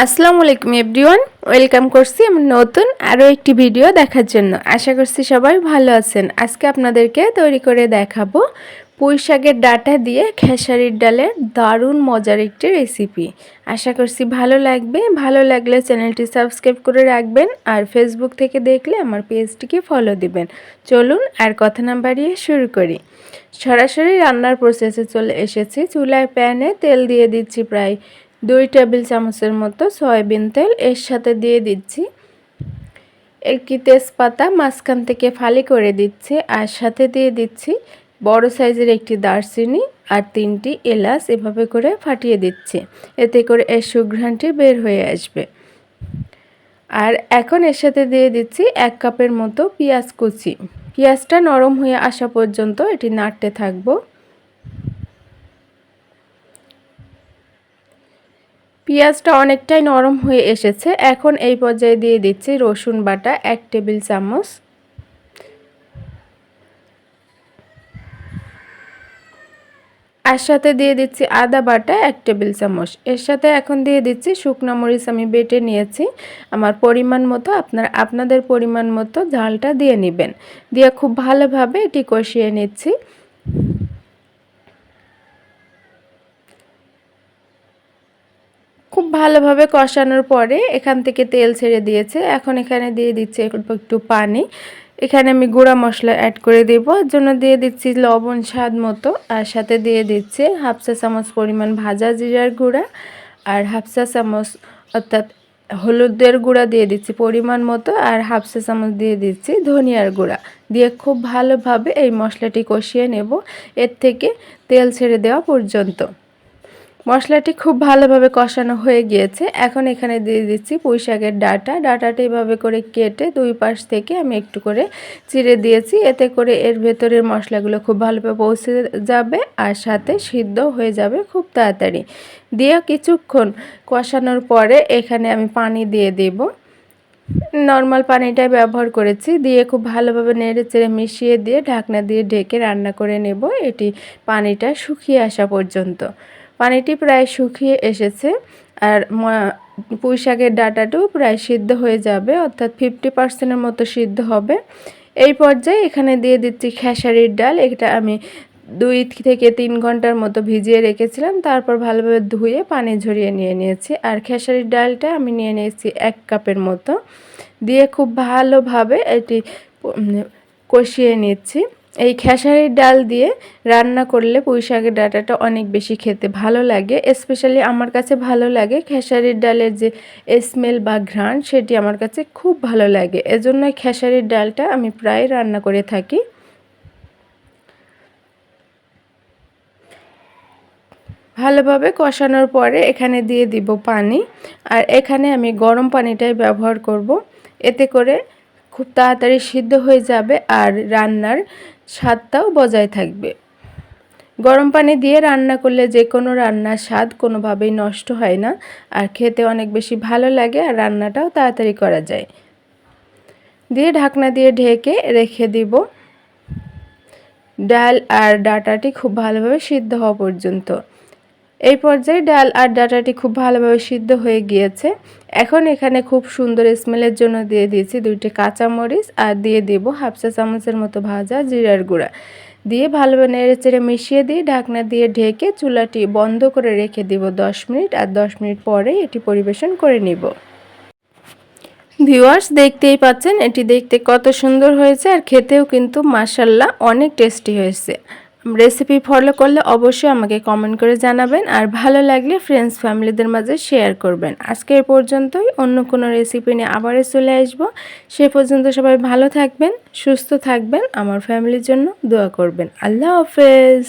আসসালামু আলাইকুম everyone, welcome করছি আমার নতুন আরও একটি ভিডিও দেখার জন্য। আশা করছি সবাই ভালো আছেন। আজকে আপনাদেরকে তৈরি করে দেখাবো পুঁই শাকের ডাঁটা দিয়ে খেসারির ডালের দারুণ মজার একটি রেসিপি। আশা করছি ভালো লাগবে। ভালো লাগলে চ্যানেলটি সাবস্ক্রাইব করে রাখবেন, আর ফেসবুক থেকে দেখলে আমার পেজটিকে ফলো দিবেন। চলুন আর কথা না বাড়িয়ে শুরু করি। সরাসরি রান্নার প্রসেসে চলে এসেছি। চুলায় প্যানে তেল দিয়ে দিচ্ছি প্রায় 2 টেবিল চামচের মতো সয়াবিন তেল। এর সাথে দিয়ে দিচ্ছি একটি তেজপাতা মাঝখান থেকে ফালি করে দিচ্ছি, আর সাথে দিয়ে দিচ্ছি বড় সাইজের একটি দারচিনি আর 3টি এলাচ এভাবে করে ফাটিয়ে দিচ্ছি, এতে করে এর সুঘ্রাণটি বের হয়ে আসবে। আর এখন এর সাথে দিয়ে দিচ্ছি 1 কাপের মতো পেঁয়াজ কুচি। পেঁয়াজটা নরম হয়ে আসা পর্যন্ত এটি নাড়তে থাকবো। পেঁয়াজটা অনেকটাই নরম হয়ে এসেছে। এখন এই পর্যায়ে দিয়ে দিচ্ছি রসুন বাটা 1 টেবিল চামচ, আর সাথে দিয়ে দিচ্ছি আদা বাটা 1 টেবিল চামচ। এর সাথে এখন দিয়ে দিচ্ছি শুকনো মরিচ আমি বেটে নিয়েছি। আমার পরিমাণ মতো আপনাদের পরিমাণ মতো ঝালটা দিয়ে নেবেন। দিয়ে খুব ভালোভাবে এটি কষিয়ে নিচ্ছি। খুব ভালোভাবে কষানোর পরে এখান থেকে তেল ছেড়ে দিয়েছে। এখন এখানে দিয়ে দিচ্ছি একটু পানি। এখানে আমি গুঁড়া মশলা অ্যাড করে দেব। এর জন্য দিয়ে দিচ্ছি লবণ স্বাদ মতো, আর সাথে দিয়ে দিচ্ছি হাফ চা চামচ পরিমাণ ভাজা জিরার গুঁড়া, আর হাফ চা চামচ অর্থাৎ হলুদের গুঁড়া দিয়ে দিচ্ছি পরিমাণ মতো, আর হাফ চা চামচ দিয়ে দিচ্ছি ধনিয়ার গুঁড়া। দিয়ে খুব ভালোভাবে এই মশলাটি কষিয়ে নেব এর থেকে তেল ছেড়ে দেওয়া পর্যন্ত। মশলাটি খুব ভালোভাবে কষানো হয়ে গিয়েছে। এখন এখানে দিয়ে দিচ্ছি পুঁই শাকের ডাঁটাটা এভাবে করে কেটে দুই পাশ থেকে আমি একটু করে চিড়ে দিয়েছি, এতে করে এর ভেতরের মশলাগুলো খুব ভালোভাবে পৌঁছে যাবে আর সাথে সিদ্ধ হয়ে যাবে খুব তাড়াতাড়ি। দিয়ে কিছুক্ষণ কষানোর পরে এখানে আমি পানি দিয়ে দেব। নর্মাল পানিটাই ব্যবহার করেছি। দিয়ে খুব ভালোভাবে নেড়ে চেড়ে মিশিয়ে দিয়ে ঢাকনা দিয়ে ঢেকে রান্না করে নেব, এটি পানিটা শুকিয়ে আসা পর্যন্ত। পানিটি প্রায় শুকিয়ে এসেছে, আর পুঁই শাকের ডাঁটাটাও প্রায় সিদ্ধ হয়ে যাবে, অর্থাৎ 50% মতো সিদ্ধ হবে। এই পর্যায়ে এখানে দিয়ে দিচ্ছি খেসারির ডাল। এটা আমি 2 থেকে 3 ঘন্টার মতো ভিজিয়ে রেখেছিলাম, তারপর ভালোভাবে ধুয়ে পানি ঝরিয়ে নিয়েছি। আর খেসারির ডালটা আমি নিয়ে নিয়েছি 1 কাপের মতো। দিয়ে খুব ভালোভাবে এটি কষিয়ে নিচ্ছি। এই খেসারির ডাল দিয়ে রান্না করলে পুঁই শাকের ডাঁটাটা অনেক বেশি খেতে ভালো লাগে। স্পেশালি আমার কাছে ভালো লাগে খেসারির ডালের যে স্মেল বা ঘ্রাণ, সেটি আমার কাছে খুব ভালো লাগে। এজন্য খেসারির ডালটা আমি প্রায় রান্না করে থাকি। ভালোভাবে কষানোর পরে এখানে দিয়ে দিব পানি, আর এখানে আমি গরম পানিটাই ব্যবহার করব। এতে করে খুব তাড়াতাড়ি সিদ্ধ হয়ে যাবে আর রান্নার স্বাদটাও বজায় থাকবে। গরম পানি দিয়ে রান্না করলে যে কোনো রান্নার স্বাদ কোনোভাবেই নষ্ট হয় না, আর খেতে অনেক বেশি ভালো লাগে, আর রান্নাটাও তাড়াতাড়ি করা যায়। দিয়ে ঢাকনা দিয়ে ঢেকে রেখে দিব ডাল আর ডাঁটাটি খুব ভালোভাবে সিদ্ধ হওয়া পর্যন্ত। এই পর্যায়ে ডাল আর ডাঁটাটি খুব ভালোভাবে সিদ্ধ হয়ে গিয়েছে। এখন এখানে খুব সুন্দর স্মেলের জন্য দিয়ে দিয়েছি 2টি কাঁচামরিচ, আর দিয়ে দেব হাফ চা চামচের মতো ভাজা জিরার গুঁড়া। দিয়ে ভালোভাবে নেড়েচেড়ে মিশিয়ে দিয়ে ঢাকনা দিয়ে ঢেকে চুলাটি বন্ধ করে রেখে দেব 10 মিনিট, আর 10 মিনিট পরে এটি পরিবেশন করে নিব। ভিউয়ার্স, দেখতেই পাচ্ছেন এটি দেখতে কত সুন্দর হয়েছে, আর খেতেও কিন্তু মাশাআল্লাহ অনেক টেস্টি হয়েছে। রেসিপি ফলো করলে অবশ্যই আমাকে কমেন্ট করে জানাবেন, আর ভালো লাগলে ফ্রেন্ডস ফ্যামিলিদের মাঝে শেয়ার করবেন। আজকে এই পর্যন্তই। অন্য কোনো রেসিপি নিয়ে আবারও চলে আসবো। সে পর্যন্ত সবাই ভালো থাকবেন, সুস্থ থাকবেন, আমার ফ্যামিলির জন্য দোয়া করবেন। আল্লাহ হাফেজ।